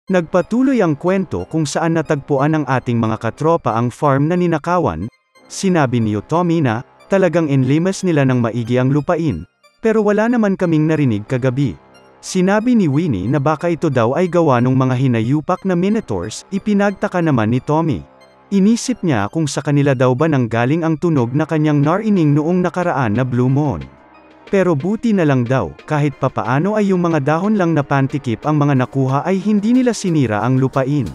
Nagpatuloy ang kwento kung saan natagpuan ng ating mga katropa ang farm na ninakawan. Sinabi ni Tommy na, talagang enlimas nila ng maigi ang lupain, pero wala naman kaming narinig kagabi. Sinabi ni Winnie na baka ito daw ay gawa ng mga hinayupak na minotaurs, ipinagtaka naman ni Tommy. Inisip niya kung sa kanila daw ba nanggaling ang tunog na kanyang narinig noong nakaraan na Blue Moon. Pero buti na lang daw, kahit papaano ay yung mga dahon lang na pantikip ang mga nakuha ay hindi nila sinira ang lupain.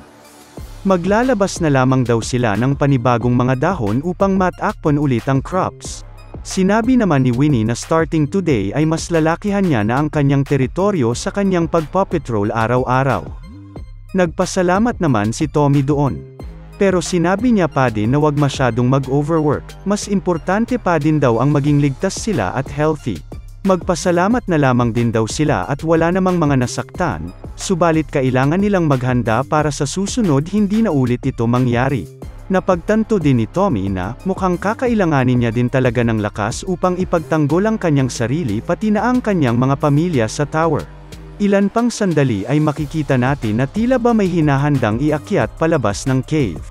Maglalabas na lamang daw sila ng panibagong mga dahon upang matakpan ulit ang crops. Sinabi naman ni Winnie na starting today ay mas lalakihan niya na ang kanyang teritoryo sa kanyang pagpapatrol araw-araw. Nagpasalamat naman si Tommy doon. Pero sinabi niya pa din na wag masyadong mag-overwork, mas importante pa din daw ang maging ligtas sila at healthy. Magpasalamat na lamang din daw sila at wala namang mga nasaktan, subalit kailangan nilang maghanda para sa susunod hindi na ulit ito mangyari. Napagtanto din ni Tommy na, mukhang kakailanganin niya din talaga ng lakas upang ipagtanggol ang kanyang sarili pati na ang kanyang mga pamilya sa tower. Ilan pang sandali ay makikita natin na tila ba may hinahandang iakyat palabas ng cave.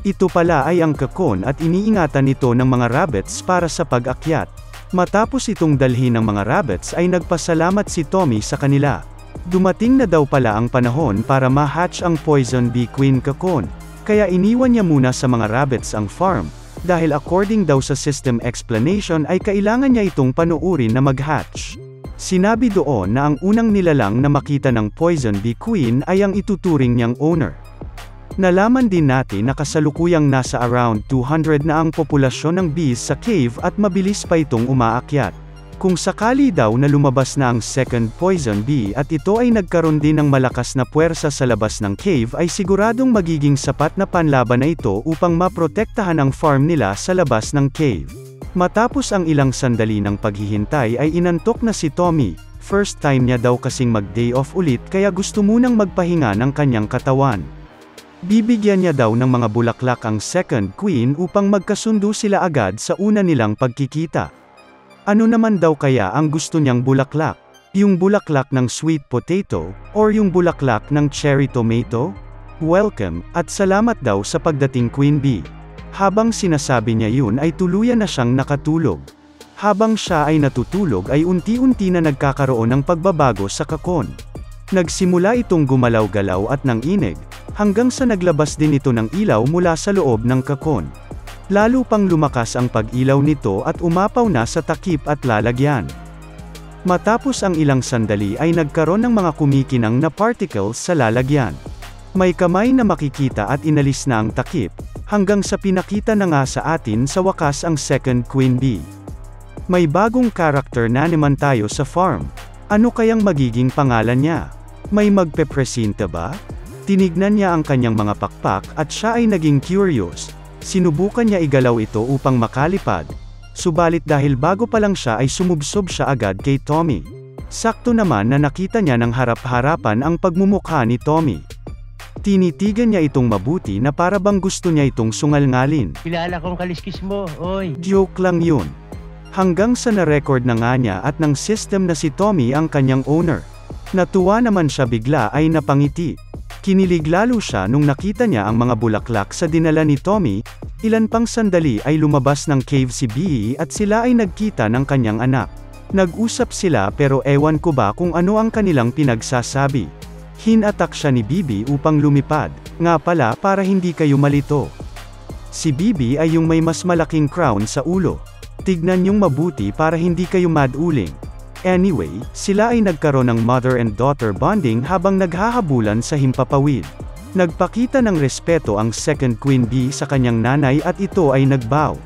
Ito pala ay ang kakon at iniingatan ito ng mga rabbits para sa pag-akyat. Matapos itong dalhin ng mga rabbits ay nagpasalamat si Tommy sa kanila. Dumating na daw pala ang panahon para ma-hatch ang Poison Bee Queen kakon, kaya iniwan niya muna sa mga rabbits ang farm, dahil according daw sa system explanation ay kailangan niya itong panuurin na mag-hatch. Sinabi doon na ang unang nilalang na makita ng Poison Bee Queen ay ang ituturing niyang owner. Nalaman din natin na kasalukuyang nasa around 200 na ang populasyon ng bees sa cave at mabilis pa itong umaakyat. Kung sakali daw na lumabas na ang second Poison Bee at ito ay nagkaroon din ng malakas na puwersa sa labas ng cave ay siguradong magiging sapat na panlaban na ito upang maprotektahan ang farm nila sa labas ng cave. Matapos ang ilang sandali ng paghihintay ay inantok na si Tommy. First time niya daw kasing mag-day off ulit kaya gusto munang magpahinga ng kanyang katawan. Bibigyan niya daw ng mga bulaklak ang second queen upang magkasundo sila agad sa una nilang pagkikita. Ano naman daw kaya ang gusto niyang bulaklak? Yung bulaklak ng sweet potato, or yung bulaklak ng cherry tomato? Welcome, at salamat daw sa pagdating Queen Bee. Habang sinasabi niya yun ay tuluyan na siyang nakatulog. Habang siya ay natutulog ay unti-unti na nagkakaroon ng pagbabago sa kakon. Nagsimula itong gumalaw-galaw at nanginig, hanggang sa naglabas din ito ng ilaw mula sa loob ng kakon. Lalo pang lumakas ang pag-ilaw nito at umapaw na sa takip at lalagyan. Matapos ang ilang sandali ay nagkaroon ng mga kumikinang na particles sa lalagyan. May kamay na makikita at inalis na ang takip, hanggang sa pinakita na nga sa atin sa wakas ang second Queen Bee. May bagong karakter na naman tayo sa farm. Ano kayang magiging pangalan niya? May magpepresenta ba? Tinignan niya ang kanyang mga pakpak at siya ay naging curious. Sinubukan niya igalaw ito upang makalipad. Subalit dahil bago pa lang siya ay sumubsob siya agad kay Tommy. Sakto naman na nakita niya ng harap-harapan ang pagmumukha ni Tommy. Tinitigan niya itong mabuti na para bang gusto niya itong sungalngalin. Kilala kong kaliskis mo, oy. Joke lang yun. Hanggang sa na-record na nga niya at ng system na si Tommy ang kanyang owner. Natuwa naman siya bigla ay napangiti. Kinilig lalo siya nung nakita niya ang mga bulaklak sa dinala ni Tommy. Ilan pang sandali ay lumabas ng cave si Bee at sila ay nagkita ng kanyang anak. Nag-usap sila pero ewan ko ba kung ano ang kanilang pinagsasabi. Hinatak siya ni Bibi upang lumipad, nga pala para hindi kayo malito. Si Bibi ay yung may mas malaking crown sa ulo. Tignan niyong mabuti para hindi kayo maduling. Anyway, sila ay nagkaroon ng mother and daughter bonding habang naghahabulan sa himpapawid. Nagpakita ng respeto ang second Queen Bee sa kanyang nanay at ito ay nagbow.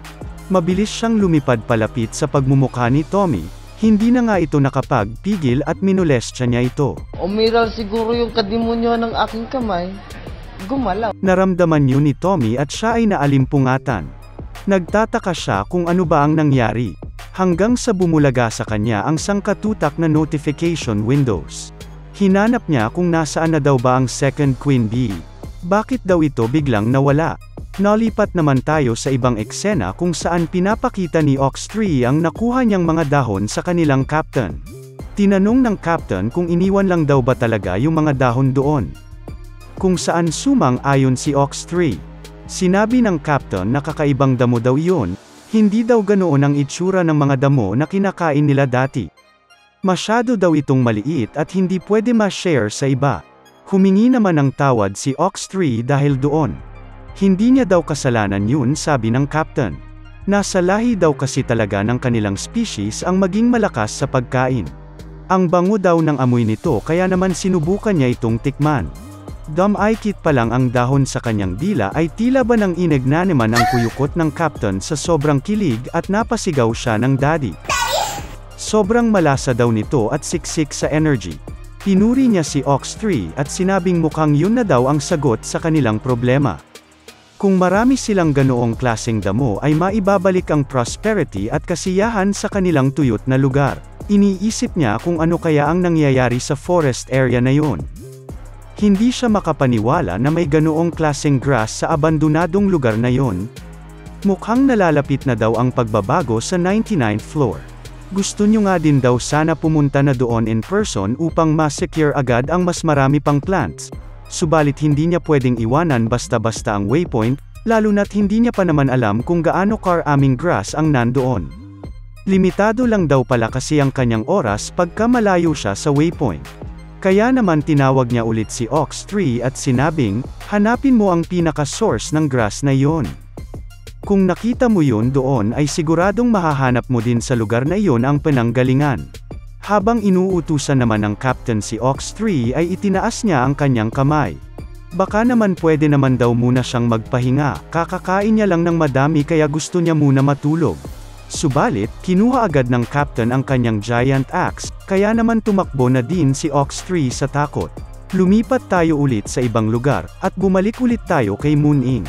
Mabilis siyang lumipad palapit sa pagmumukha ni Tommy. Hindi na nga ito nakapagpigil at minolestya niya ito. Umiral siguro yung kadimonyo ng aking kamay. Gumalaw. Naramdaman yun ni Tommy at siya ay naalimpungatan. Nagtataka siya kung ano ba ang nangyari. Hanggang sa bumulaga sa kanya ang sangkatutak na notification windows. Hinanap niya kung nasaan na daw ba ang second Queen Bee. Bakit daw ito biglang nawala? Nalipat naman tayo sa ibang eksena kung saan pinapakita ni Ox3 ang nakuha niyang mga dahon sa kanilang captain. Tinanong ng captain kung iniwan lang daw ba talaga yung mga dahon doon. kung saan sumang-ayon si Ox 3. Sinabi ng captain na kakaibang damo daw yun, hindi daw ganoon ang itsura ng mga damo na kinakain nila dati. Masyado daw itong maliit at hindi pwede ma-share sa iba. Humingi naman ng tawad si Ox 3 dahil doon. Hindi niya daw kasalanan yun, sabi ng captain. Nasa lahi daw kasi talaga ng kanilang species ang maging malakas sa pagkain. Ang bango daw ng amoy nito kaya naman sinubukan niya itong tikman. Dumikit pa lang ang dahon sa kanyang dila ay tila ba nang inagnaniman ang kuyukot ng captain sa sobrang kilig at napasigaw siya ng daddy. Sobrang malasa daw nito at siksik sa energy. Pinuri niya si Ox 3 at sinabing mukhang yun na daw ang sagot sa kanilang problema. Kung marami silang ganoong klaseng damo ay maibabalik ang prosperity at kasiyahan sa kanilang tuyot na lugar. Iniisip niya kung ano kaya ang nangyayari sa forest area na yun. Hindi siya makapaniwala na may ganoong klaseng grass sa abandonadong lugar na yon. Mukhang nalalapit na daw ang pagbabago sa 99th floor. Gusto niyo nga din daw sana pumunta na doon in person upang ma-secure agad ang mas marami pang plants. Subalit hindi niya pwedeng iwanan basta-basta ang waypoint, lalo na't hindi niya pa naman alam kung gaano karaming grass ang nandoon. Limitado lang daw pala kasi ang kanyang oras pagka malayo siya sa waypoint. Kaya naman tinawag niya ulit si Ox 3 at sinabing, hanapin mo ang pinaka-source ng grass na yon. Kung nakita mo yun doon ay siguradong mahahanap mo din sa lugar na iyon ang penanggalingan. Habang inuutusan naman ng captain si Ox 3 ay itinaas niya ang kanyang kamay. Baka naman pwede naman daw muna siyang magpahinga, kakakain niya lang ng madami kaya gusto niya muna matulog. Subalit, kinuha agad ng captain ang kanyang giant axe, kaya naman tumakbo na din si Ox 3 sa takot. Lumipat tayo ulit sa ibang lugar, at bumalik ulit tayo kay Moon Ing.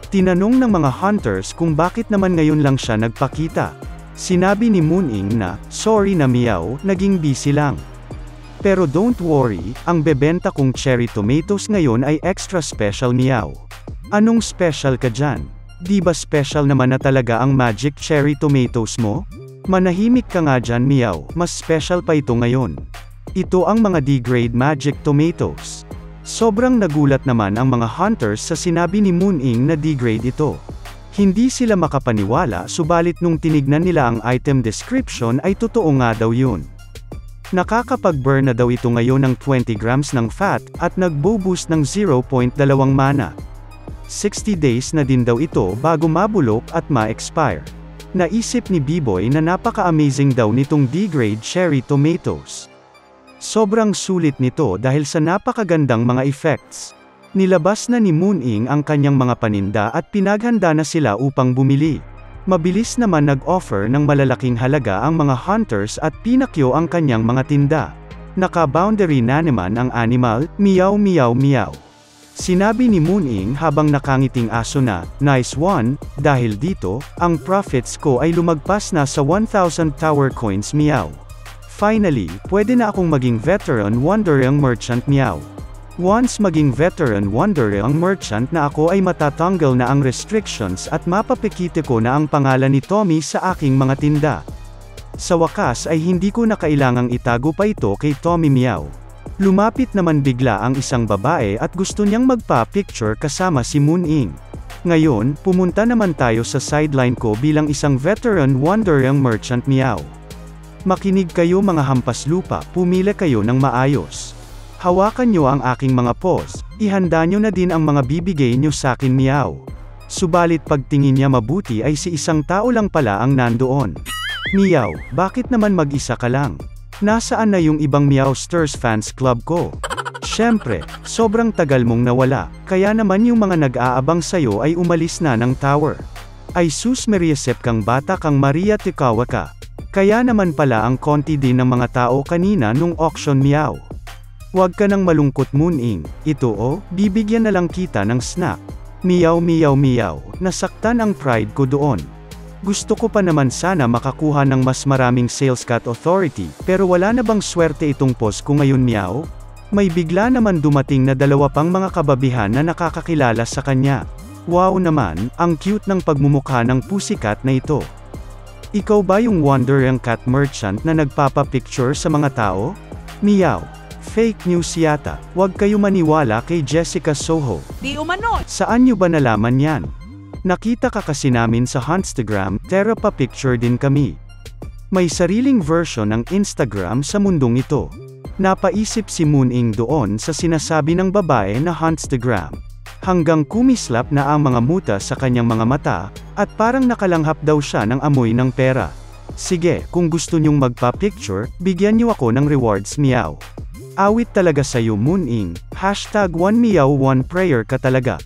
Tinanong ng mga hunters kung bakit naman ngayon lang siya nagpakita. Sinabi ni Moon Ing na, sorry na Meow, naging busy lang. Pero don't worry, ang bebenta kong cherry tomatoes ngayon ay extra special Meow. Anong special ka dyan? Di ba special naman na talaga ang magic cherry tomatoes mo? Manahimik ka nga dyan Meow, mas special pa ito ngayon. Ito ang mga D-grade magic tomatoes. Sobrang nagulat naman ang mga hunters sa sinabi ni Moon Ing na D-grade ito. Hindi sila makapaniwala subalit nung tinignan nila ang item description ay totoo nga daw yun. Nakakapag-burn na daw ito ngayon ng 20 grams ng fat at nagbo-boost ng 0.2 mana. 60 days na din daw ito bago mabulok at ma-expire. Naisip ni B-Boy na napaka-amazing daw nitong D-grade cherry tomatoes. Sobrang sulit nito dahil sa napakagandang mga effects. Nilabas na ni Moon Ing ang kanyang mga paninda at pinaghanda na sila upang bumili. Mabilis naman nag-offer ng malalaking halaga ang mga hunters at pinakyo ang kanyang mga tinda. Naka-boundary na naman ang animal, meow meow meow. Sinabi ni Moon Ing habang nakangiting aso na, nice one, dahil dito, ang profits ko ay lumagpas na sa 1,000 tower coins meow. Finally, pwede na akong maging veteran wandering merchant meow. Once maging veteran wandering merchant na ako ay matatanggal na ang restrictions at mapapikite ko na ang pangalan ni Tommy sa aking mga tinda. Sa wakas ay hindi ko na kailangang itago pa ito kay Tommy Meow. Lumapit naman bigla ang isang babae at gusto niyang magpa-picture kasama si Moon Ing. Ngayon, pumunta naman tayo sa sideline ko bilang isang veteran wandering merchant Meow. Makinig kayo mga hampas lupa, pumili kayo ng maayos. Hawakan nyo ang aking mga paws, ihanda nyo na din ang mga bibigay nyo sa akin Meow. Subalit pagtingin niya mabuti ay si isang tao lang pala ang nandoon. Meow, bakit naman mag-isa ka lang? Nasaan na yung ibang Meowsters fans club ko? Syempre, sobrang tagal mong nawala, kaya naman yung mga nag-aabang sayo ay umalis na ng tower. Ay sus Mariasep kang bata kang Maria Tikawa ka. Kaya naman pala ang konti din ng mga tao kanina nung auction Meow. Huwag ka nang malungkot Moon Ing, ito bibigyan na lang kita ng snack. Meow meow meow, nasaktan ang pride ko doon. Gusto ko pa naman sana makakuha ng mas maraming sales cut authority, pero wala na bang swerte itong post ko ngayon Meow? May bigla naman dumating na dalawa pang mga kababihan na nakakakilala sa kanya. Wow naman, ang cute ng pagmumukha ng pussycat na ito. Ikaw ba yung wandering cat merchant na nagpapapicture sa mga tao? Meow. Fake news yata, wag kayo maniwala kay Jessica Soho. Di umano. Saan nyo ba nalaman yan? Nakita ka kasi namin sa Instagram, tera pa picture din kami. May sariling version ng Instagram sa mundong ito. Napaisip si Mooning doon sa sinasabi ng babae na Instagram. Hanggang kumislap na ang mga muta sa kanyang mga mata, at parang nakalanghap daw siya ng amoy ng pera. Sige, kung gusto nyong magpa-picture, bigyan niyo ako ng rewards meow. Awit talaga sa'yo Mooning, #1meow1prayer ka talaga.